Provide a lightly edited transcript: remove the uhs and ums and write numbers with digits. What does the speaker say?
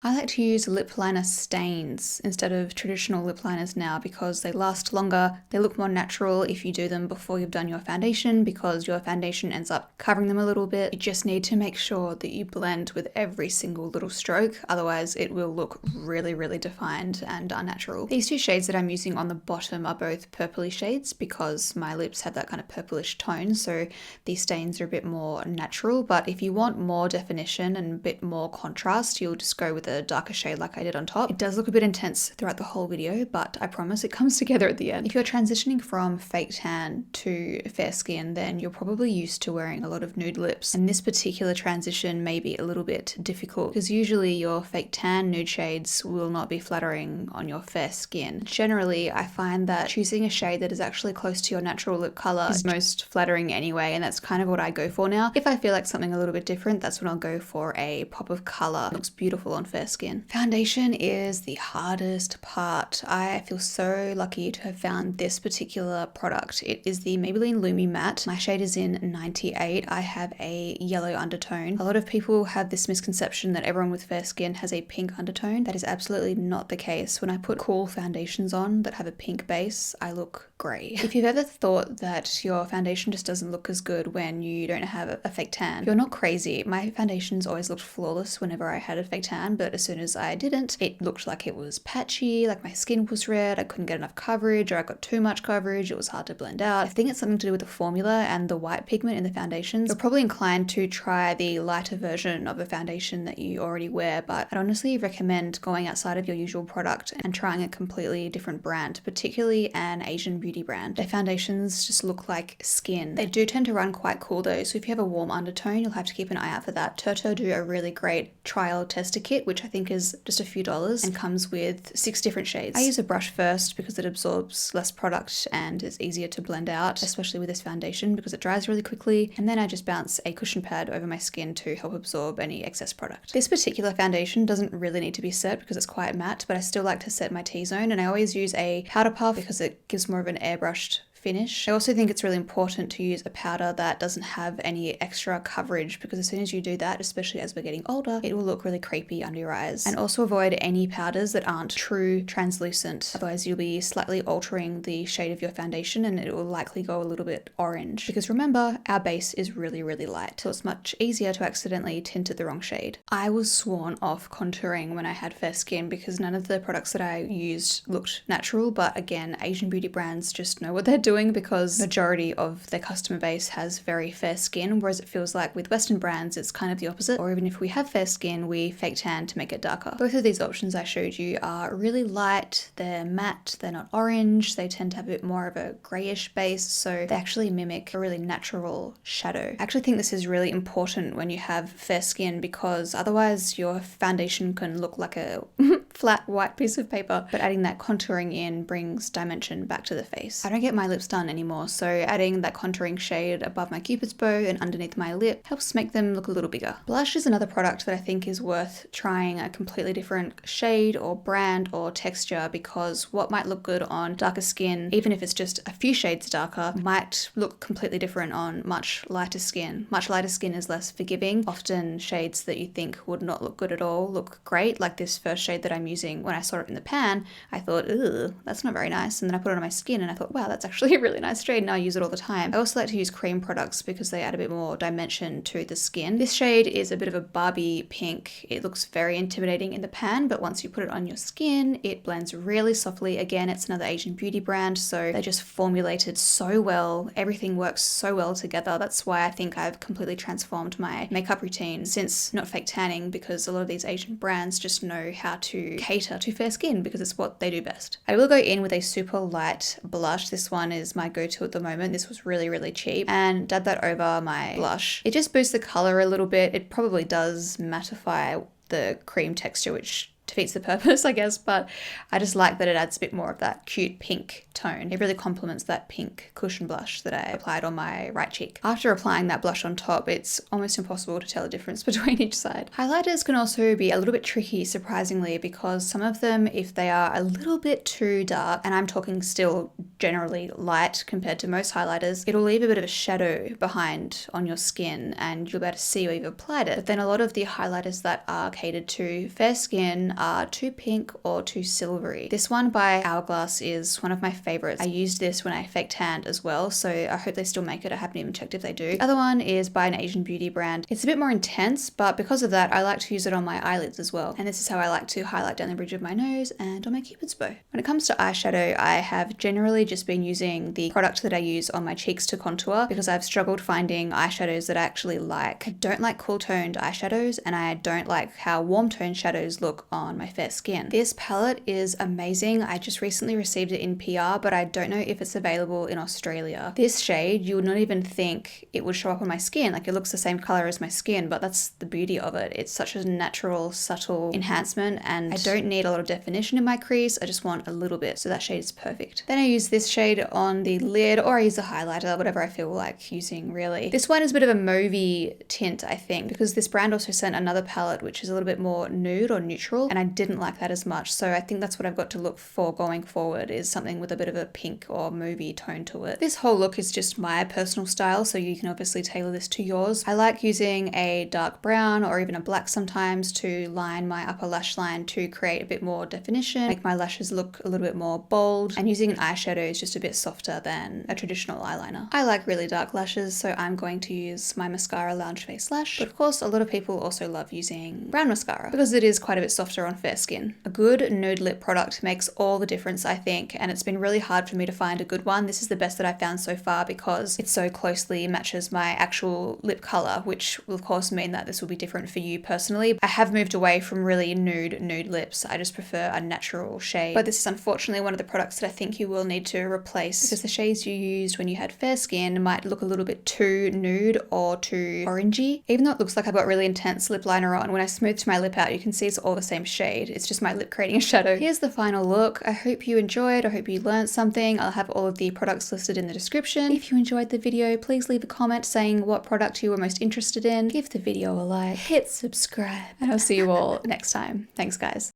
I like to use lip liner stains instead of traditional lip liners now because they last longer, they look more natural if you do them before you've done your foundation because your foundation ends up covering them a little bit. You just need to make sure that you blend with every single little stroke, otherwise it will look really, really defined and unnatural. These two shades that I'm using on the bottom are both purpley shades because my lips have that kind of purplish tone, so these stains are a bit more natural, but if you want more definition and a bit more contrast, you'll just go with a darker shade like I did on top. It does look a bit intense throughout the whole video, but I promise it comes together at the end. If you're transitioning from fake tan to fair skin, then you're probably used to wearing a lot of nude lips, and this particular transition may be a little bit difficult because usually your fake tan nude shades will not be flattering on your fair skin. Generally, I find that choosing a shade that is actually close to your natural lip color is most flattering anyway, and that's kind of what I go for now. If I feel like something a little bit different, that's when I'll go for a pop of color. It looks beautiful on fair skin. Foundation is the hardest part. I feel so lucky to have found this particular product. It is the Maybelline Lumi Matte. My shade is in 98. I have a yellow undertone. A lot of people have this misconception that everyone with fair skin has a pink undertone. That is absolutely not the case. When I put cool foundations on that have a pink base, I look grey. If you've ever thought that your foundation just doesn't look as good when you don't have a fake tan, you're not crazy. My foundations always looked flawless whenever I had a fake tan, but as soon as I didn't, it looked like it was patchy, like my skin was red, I couldn't get enough coverage, or I got too much coverage, it was hard to blend out. I think it's something to do with the formula and the white pigment in the foundations. You're probably inclined to try the lighter version of a foundation that you already wear, but I'd honestly recommend going outside of your usual product and trying a completely different brand, particularly an Asian beauty brand. Their foundations just look like skin. They do tend to run quite cool though, so if you have a warm undertone, you'll have to keep an eye out for that. Turto do a really great trial tester kit, which I think is just a few dollars and comes with 6 different shades. I use a brush first because it absorbs less product and is easier to blend out, especially with this foundation because it dries really quickly, and then I just bounce a cushion pad over my skin to help absorb any excess product. This particular foundation doesn't really need to be set because it's quite matte, but I still like to set my T-zone, and I always use a powder puff because it gives more of an airbrushed finish. I also think it's really important to use a powder that doesn't have any extra coverage because as soon as you do that, especially as we're getting older, it will look really creepy under your eyes. And also avoid any powders that aren't true translucent, otherwise you'll be slightly altering the shade of your foundation and it will likely go a little bit orange, because remember, our base is really, really light, so it's much easier to accidentally tint it the wrong shade. I was sworn off contouring when I had fair skin because none of the products that I used looked natural, but again, Asian beauty brands just know what they're doing because majority of their customer base has very fair skin, whereas it feels like with Western brands it's kind of the opposite, or even if we have fair skin, we fake tan to make it darker. Both of these options I showed you are really light, they're matte, they're not orange, they tend to have a bit more of a greyish base, so they actually mimic a really natural shadow. I actually think this is really important when you have fair skin because otherwise your foundation can look like a flat white piece of paper, but adding that contouring in brings dimension back to the face. I don't get my lips done anymore, so adding that contouring shade above my cupid's bow and underneath my lip helps make them look a little bigger. Blush is another product that I think is worth trying a completely different shade or brand or texture, because what might look good on darker skin, even if it's just a few shades darker, might look completely different on much lighter skin. Much lighter skin is less forgiving. Often shades that you think would not look good at all look great, like this first shade that I'm using. When I saw it in the pan, I thought, ugh, that's not very nice, and then I put it on my skin and I thought, wow, that's actually a really nice shade, and I use it all the time. I also like to use cream products because they add a bit more dimension to the skin. This shade is a bit of a Barbie pink. It looks very intimidating in the pan, but once you put it on your skin, it blends really softly. Again, it's another Asian beauty brand, so they just formulated so well. Everything works so well together. That's why I think I've completely transformed my makeup routine since not fake tanning, because a lot of these Asian brands just know how to cater to fair skin because it's what they do best. I will go in with a super light blush. This one is my go-to at the moment. This was really, really cheap, and dab that over my blush. It just boosts the color a little bit. It probably does mattify the cream texture, which defeats the purpose, I guess, but I just like that it adds a bit more of that cute pink tone. It really complements that pink cushion blush that I applied on my right cheek. After applying that blush on top, it's almost impossible to tell the difference between each side. Highlighters can also be a little bit tricky, surprisingly, because some of them, if they are a little bit too dark, and I'm talking still generally light compared to most highlighters, it'll leave a bit of a shadow behind on your skin and you'll be able to see where you've applied it. But then a lot of the highlighters that are catered to fair skin are too pink or too silvery. This one by Hourglass is one of my favorites. I used this when I fake tanned as well, so I hope they still make it. I haven't even checked if they do. The other one is by an Asian beauty brand. It's a bit more intense, but because of that, I like to use it on my eyelids as well. And this is how I like to highlight down the bridge of my nose and on my cupid's bow. When it comes to eyeshadow, I have generally just been using the product that I use on my cheeks to contour because I've struggled finding eyeshadows that I actually like. I don't like cool toned eyeshadows and I don't like how warm toned shadows look on my fair skin. This palette is amazing. I just recently received it in PR, but I don't know if it's available in Australia. This shade, you would not even think it would show up on my skin. Like, it looks the same color as my skin, but that's the beauty of it. It's such a natural, subtle enhancement and I don't need a lot of definition in my crease. I just want a little bit, so that shade is perfect. Then I use this shade on the lid, or I use a highlighter, whatever I feel like using really. This one is a bit of a mauvey tint, I think, because this brand also sent another palette which is a little bit more nude or neutral, and I didn't like that as much. So I think that's what I've got to look for going forward, is something with a bit of a pink or mauvey tone to it. This whole look is just my personal style, so you can obviously tailor this to yours. I like using a dark brown or even a black sometimes to line my upper lash line to create a bit more definition, make my lashes look a little bit more bold, and using an eyeshadow is just a bit softer than a traditional eyeliner. I like really dark lashes, so I'm going to use my mascara Lounge Face Lash, but of course a lot of people also love using brown mascara because it is quite a bit softer on fair skin. A good nude lip product makes all the difference, I think, and it's been really hard for me to find a good one. This is the best that I've found so far because it so closely matches my actual lip color, which will of course mean that this will be different for you personally. I have moved away from really nude lips. I just prefer a natural shade, but this is unfortunately one of the products that I think you will need to replace because the shades you used when you had fair skin might look a little bit too nude or too orangey. Even though it looks like I've got really intense lip liner on, when I smoothed my lip out, you can see it's all the same shade. It's just my lip creating a shadow. Here's the final look. I hope you enjoyed. I hope you learned something. I'll have all of the products listed in the description. If you enjoyed the video, please leave a comment saying what product you were most interested in. Give the video a like, hit subscribe, and I'll see you all next time. Thanks, guys.